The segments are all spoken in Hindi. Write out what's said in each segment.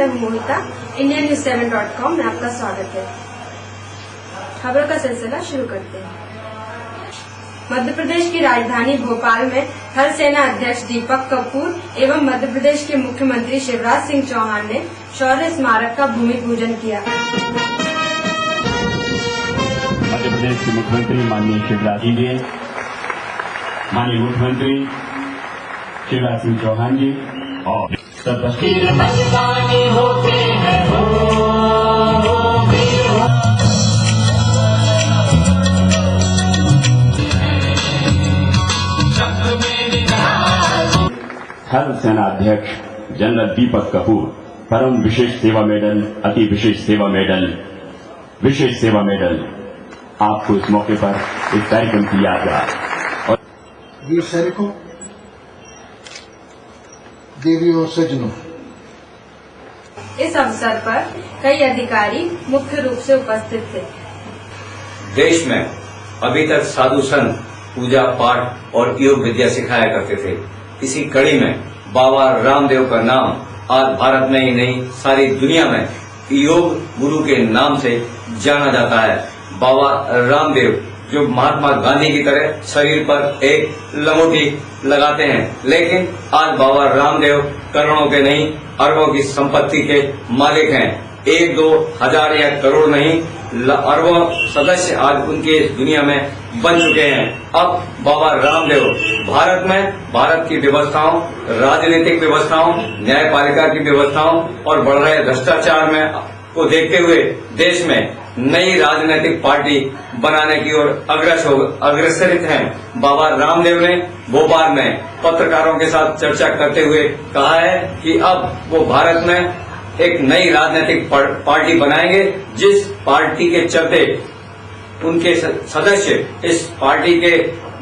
मैं हूं मोहिता। IndianNews7.com में आपका स्वागत है। खबरों का सिलसिला शुरू करते हैं। मध्य प्रदेश की राजधानी भोपाल में थल सेना अध्यक्ष दीपक कपूर एवं मध्य प्रदेश के मुख्यमंत्री शिवराज सिंह चौहान ने शौर्य स्मारक का भूमि पूजन किया। मध्य प्रदेश के मुख्यमंत्री माननीय शिवराज जी, माननीय मुख्यमंत्री शिवराज सिंह चौहान जी और होते हैं थल सेना अध्यक्ष जनरल दीपक कपूर परम विशेष सेवा मेडल, अति विशेष सेवा मेडल, विशेष सेवा मेडल आपको इस मौके पर इस कार्यक्रम की यादगार। और वीर सैनिकों, देवियों, सज्जनों, इस अवसर पर कई अधिकारी मुख्य रूप से उपस्थित थे। देश में अभी तक साधु संत पूजा पाठ और योग विद्या सिखाया करते थे। इसी कड़ी में बाबा रामदेव का नाम आज भारत में ही नहीं सारी दुनिया में योग गुरु के नाम से जाना जाता है। बाबा रामदेव जो महात्मा गांधी की तरह शरीर पर एक लंगोटी लगाते हैं, लेकिन आज बाबा रामदेव करोड़ों के नहीं अरबों की संपत्ति के मालिक हैं। 1, 2 हजार या करोड़ नहीं, अरबों सदस्य आज उनके इस दुनिया में बन चुके हैं। अब बाबा रामदेव भारत में भारत की व्यवस्थाओं, राजनीतिक व्यवस्थाओं, न्यायपालिका की व्यवस्थाओं और बढ़ रहे भ्रष्टाचार में को देखते हुए देश में नई राजनीतिक पार्टी बनाने की ओर अग्रसरित हैं। बाबा रामदेव ने भोपाल में पत्रकारों के साथ चर्चा करते हुए कहा है कि अब वो भारत में एक नई राजनीतिक पार्टी बनाएंगे, जिस पार्टी के चलते उनके सदस्य इस पार्टी के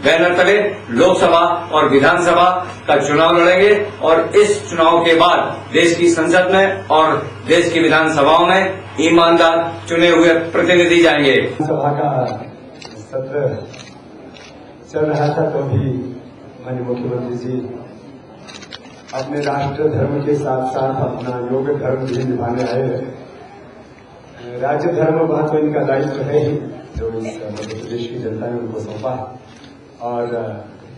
बैनर तले लोकसभा और विधानसभा का चुनाव लड़ेंगे और इस चुनाव के बाद देश की संसद में और देश की विधानसभाओं में ईमानदार चुने हुए प्रतिनिधि जाएंगे। सभा का सत्र चल रहा था तो भी माननीय मुख्यमंत्री जी अपने राष्ट्र धर्म के साथ साथ अपना योग धर्म भी निभाने आए। राज्य धर्म वह तो इनका दायित्व है ही जो इस मध्य प्रदेश की जनता ने उनको सौंपा है। और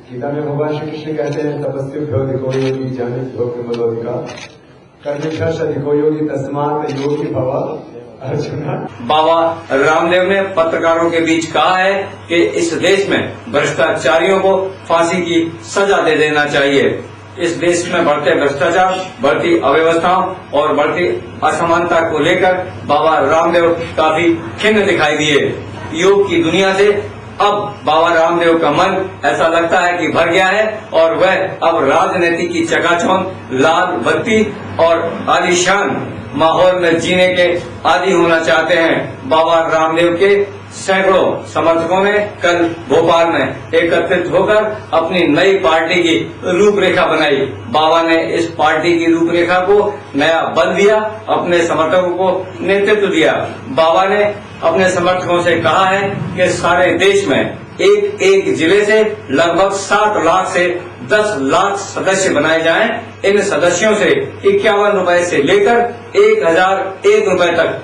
गीता में भगवान श्री कृष्ण कहते हैं तपस्या अधिको योगी जाने मदोधिका कर्मभ्यस अधिको योगी तस्मात् योगी भव अर्जुना। बाबा रामदेव ने पत्रकारों के बीच कहा है कि इस देश में भ्रष्टाचारियों को फांसी की सजा दे देना चाहिए। इस देश में बढ़ते भ्रष्टाचार, बढ़ती अव्यवस्थाओं और बढ़ती असमानता को लेकर बाबा रामदेव काफी खिन्न दिखाई दिए। योग की दुनिया से अब बाबा रामदेव का मन ऐसा लगता है कि भर गया है और वह अब राजनीति की चकाचौंध, लाल बत्ती और आलीशान माहौल में जीने के आदी होना चाहते हैं। बाबा रामदेव के सैकड़ों समर्थकों ने कल भोपाल में एकत्रित होकर अपनी नई पार्टी की रूपरेखा बनाई। बाबा ने इस पार्टी की रूपरेखा को नया बल दिया, अपने समर्थकों को नेतृत्व दिया। बाबा ने अपने समर्थकों से कहा है कि सारे देश में एक एक जिले से लगभग 7 लाख से 10 लाख सदस्य बनाए जाएं। इन सदस्यों से 51 रुपए से लेकर 1001 रुपए तक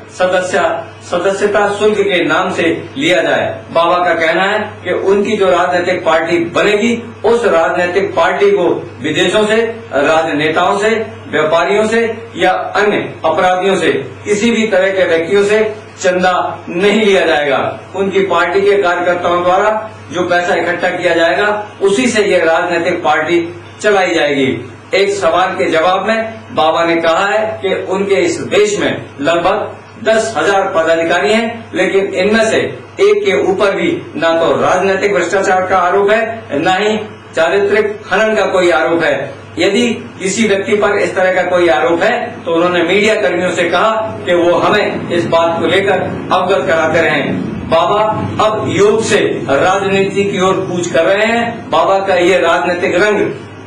सदस्यता शुल्क के नाम से लिया जाए। बाबा का कहना है कि उनकी जो राजनीतिक पार्टी बनेगी, उस राजनीतिक पार्टी को विदेशों से, राजनेताओं से, व्यापारियों से या अन्य अपराधियों से, किसी भी तरह के व्यक्तियों से चंदा नहीं लिया जाएगा। उनकी पार्टी के कार्यकर्ताओं द्वारा जो पैसा इकट्ठा किया जाएगा, उसी से ये राजनीतिक पार्टी चलाई जाएगी। एक सवाल के जवाब में बाबा ने कहा है कि उनके इस देश में लगभग 10,000 पदाधिकारी हैं, लेकिन इनमें से एक के ऊपर भी न तो राजनीतिक भ्रष्टाचार का आरोप है, न ही चारित्रिक हनन का कोई आरोप है। यदि किसी व्यक्ति पर इस तरह का कोई आरोप है तो उन्होंने मीडिया कर्मियों से कहा कि वो हमें इस बात को लेकर अवगत कराते रहें। बाबा अब योग से राजनीति की ओर कूच कर रहे हैं। बाबा का ये राजनीतिक रंग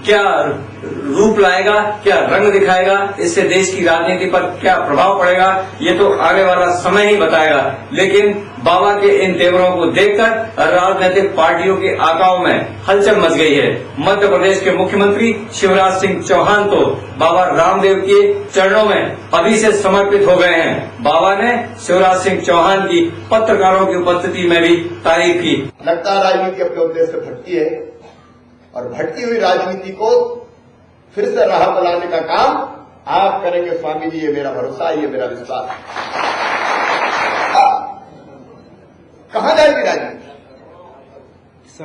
क्या रूप लाएगा, क्या रंग दिखाएगा, इससे देश की राजनीति पर क्या प्रभाव पड़ेगा, ये तो आने वाला समय ही बताएगा। लेकिन बाबा के इन तेवरों को देखकर राजनीतिक पार्टियों के आकाओं में हलचल मच गई है। मध्य प्रदेश के मुख्यमंत्री शिवराज सिंह चौहान तो बाबा रामदेव के चरणों में अभी से समर्पित हो गए हैं। बाबा ने शिवराज सिंह चौहान की पत्रकारों की उपस्थिति में भी तारीफ की। लगता है राजनीति अपने उद्देश्य से भटकी है और भटकी हुई राजनीति को फिर से राह पर लाने का काम आप करेंगे स्वामी जी, ये मेरा भरोसा, ये मेरा विश्वास है। कहां जाएगी राजनीति?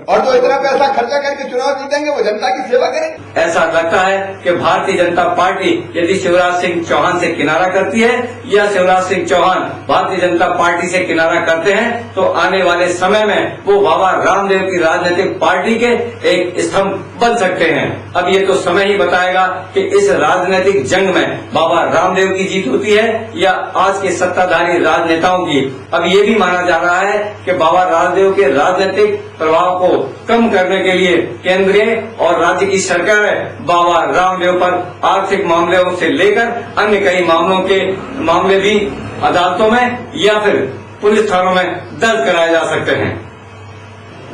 और जो इतना पैसा खर्चा करके चुनाव जीतेंगे वो जनता की सेवा करेंगे। ऐसा लगता है कि भारतीय जनता पार्टी यदि शिवराज सिंह चौहान से किनारा करती है या शिवराज सिंह चौहान भारतीय जनता पार्टी से किनारा करते हैं तो आने वाले समय में वो बाबा रामदेव की राजनीतिक पार्टी के एक स्तंभ बन सकते हैं। अब ये तो समय ही बताएगा कि इस राजनीतिक जंग में बाबा रामदेव की जीत होती है या आज के सत्ताधारी राजनेताओं की। अब ये भी माना जा रहा है कि बाबा रामदेव के राजनीतिक प्रभाव को कम करने के लिए केंद्रीय और राज्य की सरकारें बाबा रामदेव पर आर्थिक मामलों से लेकर अन्य कई मामले भी अदालतों में या फिर पुलिस थानों में दर्ज कराए जा सकते हैं।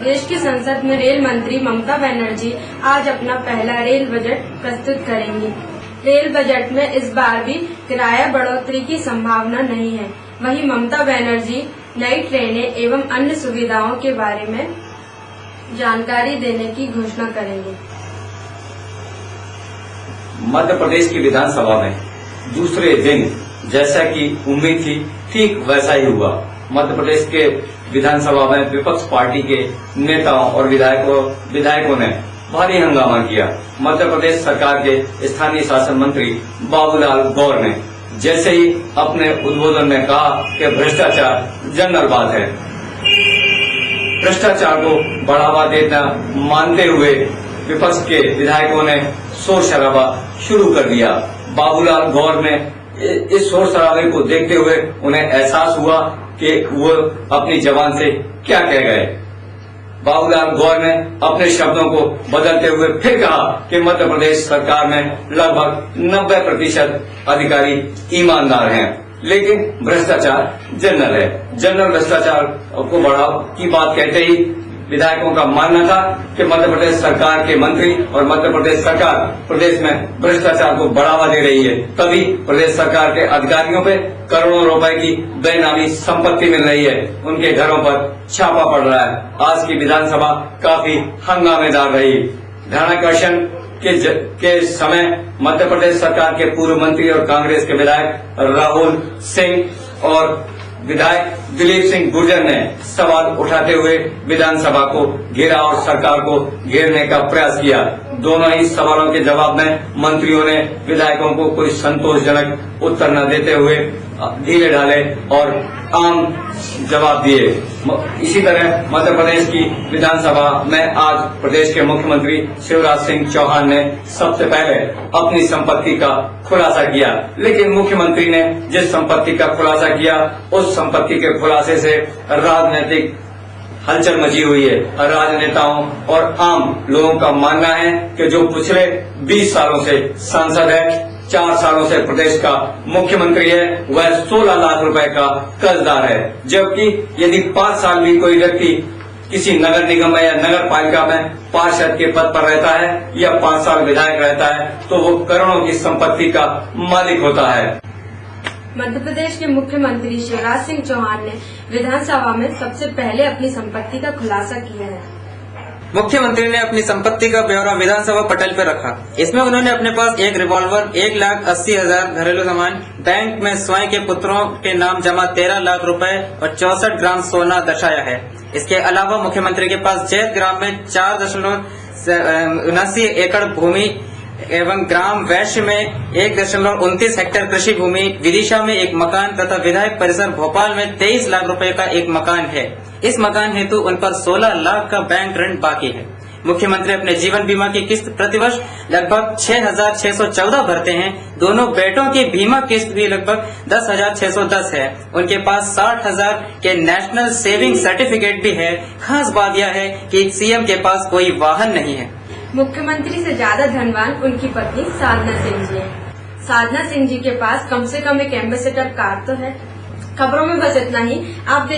देश की संसद में रेल मंत्री ममता बनर्जी आज अपना पहला रेल बजट प्रस्तुत करेंगी। रेल बजट में इस बार भी किराया बढ़ोतरी की संभावना नहीं है। वहीं ममता बनर्जी नई ट्रेनें एवं अन्य सुविधाओं के बारे में जानकारी देने की घोषणा करेंगे। मध्य प्रदेश की विधानसभा में दूसरे दिन जैसा कि उम्मीद थी ठीक वैसा ही हुआ। मध्य प्रदेश के विधानसभा में विपक्ष पार्टी के नेताओं और विधायकों ने भारी हंगामा किया। मध्य प्रदेश सरकार के स्थानीय शासन मंत्री बाबूलाल गौर ने जैसे ही अपने उद्बोधन में कहा कि भ्रष्टाचार जनरल बात है, भ्रष्टाचार को बढ़ावा देना मानते हुए विपक्ष के विधायकों ने शोर शराबा शुरू कर दिया। बाबूलाल गौर ने इस शोर शराबे को देखते हुए उन्हें एहसास हुआ कि वो अपनी जबान से क्या कह गए। बाबूलाल गौर ने अपने शब्दों को बदलते हुए फिर कहा कि मध्य प्रदेश सरकार में लगभग 90% अधिकारी ईमानदार हैं, लेकिन भ्रष्टाचार जनरल है। जनरल भ्रष्टाचार को बढ़ाव की बात कहते ही विधायकों का मानना था कि मध्य प्रदेश सरकार के मंत्री और मध्य प्रदेश सरकार प्रदेश में भ्रष्टाचार को बढ़ावा दे रही है, तभी प्रदेश सरकार के अधिकारियों पे करोड़ों रुपए की बेनामी संपत्ति मिल रही है, उनके घरों पर छापा पड़ रहा है। आज की विधानसभा काफी हंगामेदार रही। ध्यानाकर्षण के समय मध्य प्रदेश सरकार के पूर्व मंत्री और कांग्रेस के विधायक राहुल सिंह और विधायक दिलीप सिंह गुर्जर ने सवाल उठाते हुए विधानसभा को घेरा और सरकार को घेरने का प्रयास किया। दोनों ही सवालों के जवाब में मंत्रियों ने विधायकों को कोई संतोषजनक उत्तर न देते हुए ढीले ढाले और आम जवाब दिए। इसी तरह मध्य प्रदेश की विधानसभा में आज प्रदेश के मुख्यमंत्री शिवराज सिंह चौहान ने सबसे पहले अपनी संपत्ति का खुलासा किया, लेकिन मुख्यमंत्री ने जिस संपत्ति का खुलासा किया उस संपत्ति के खुलासे से राजनीतिक हलचल मची हुई है। राजनेताओं और आम लोगों का मानना है कि जो पिछले 20 सालों से सांसद है, 4 सालों से प्रदेश का मुख्यमंत्री है, वह 16 लाख रुपए का कर्जदार है। जबकि यदि 5 साल भी कोई व्यक्ति किसी नगर निगम या नगर पालिका में पार्षद के पद पर रहता है या 5 साल विधायक रहता है तो वो करोड़ों की संपत्ति का मालिक होता है। मध्य प्रदेश के मुख्यमंत्री शिवराज सिंह चौहान ने विधानसभा में सबसे पहले अपनी संपत्ति का खुलासा किया है। मुख्यमंत्री ने अपनी संपत्ति का ब्यौरा विधानसभा पटल पर रखा। इसमें उन्होंने अपने पास एक रिवॉल्वर, 1,80,000 घरेलू सामान, बैंक में स्वयं के पुत्रों के नाम जमा 13 लाख रुपए और 64 ग्राम सोना दर्शाया है। इसके अलावा मुख्यमंत्री के पास जैत ग्राम में 4.79 एकड़ भूमि एवं ग्राम वैश्य में 1.29 हेक्टेयर कृषि भूमि, विदिशा में एक मकान तथा विधायक परिसर भोपाल में 23 लाख रुपए का एक मकान है। इस मकान हेतु उन पर 16 लाख का बैंक ऋण बाकी है। मुख्यमंत्री अपने जीवन बीमा की किस्त प्रतिवर्ष लगभग 6,614 भरते हैं। दोनों बेटों की बीमा किस्त भी लगभग 10,610 है। उनके पास 60,000 के नेशनल सेविंग सर्टिफिकेट भी है। खास बात यह है कि सीएम के पास कोई वाहन नहीं है। मुख्यमंत्री से ज्यादा धनवान उनकी पत्नी साधना सिंह जी हैं। साधना सिंह जी के पास कम से कम एक एम्बेसडर कार तो है। खबरों में बस इतना ही। आप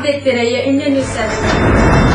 देखते रहिए इंडियन न्यूज 7।